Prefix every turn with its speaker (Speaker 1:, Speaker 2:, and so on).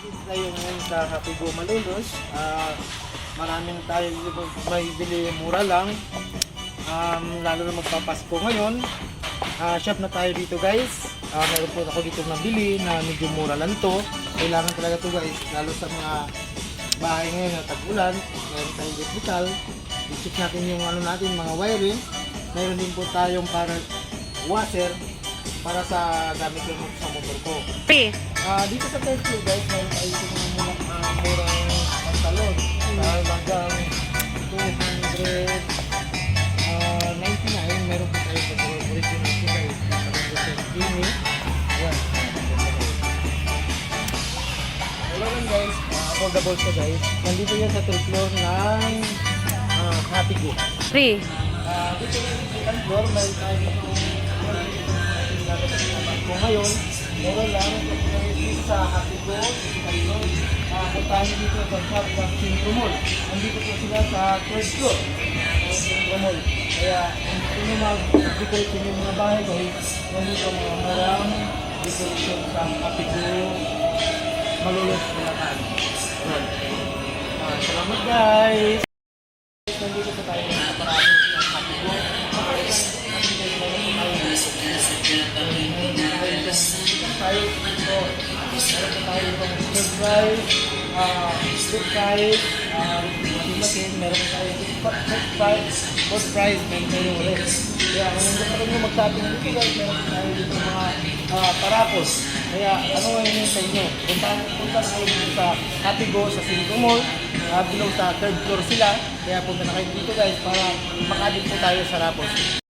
Speaker 1: Tayo ngayon sa Happy Go Malolos. Maraming tayo may bili mura lang. Lalo na magpapasko ngayon. Shop na tayo dito guys. Meron po ako dito nabili na medyo mura lang to. Kailangan talaga to guys. Lalo sa mga bahay ngayon na tag-ulan. Meron tayong hospital. I-check natin yung ano natin, mga wiring. Meron din po tayong para washer para sa gamit yung sa motor ko. Dito sa third floor guys, meron tayo yung mga murang pantalon. Hanggang 299, meron po tayo sa original po guys. Gini. Yan. Wala lang guys, affordable siya guys. Nandito yan sa third floor ng Happy Go.
Speaker 2: Free.
Speaker 1: Dito yung second floor, meron tayo dito kung ngayon, meron lang dito sa Happy Go, puntahan dito sa shop ng Centro Mall. Nandito po sila sa third floor ng Centro Mall. Kaya kung nyo mag-decorate yung mga bahay guys, nandito mga marang decoration sa Happy Go Malolos Bulacan. Salamat guys! Nandito po tayo ng aparado ng Happy Go. Tayo ito, meron tayo itong food price, food price, meron tayo food price, meron tayo rest. Kaya kung gusto nyo magsating dito guys, meron tayo dito mga parapos. Kaya ano yun sa inyo? Punta kayo dito sa Happy Go sa Centro Mall, below sa third floor sila. Kaya punta na kayo dito guys para makadit po tayo sa rapos.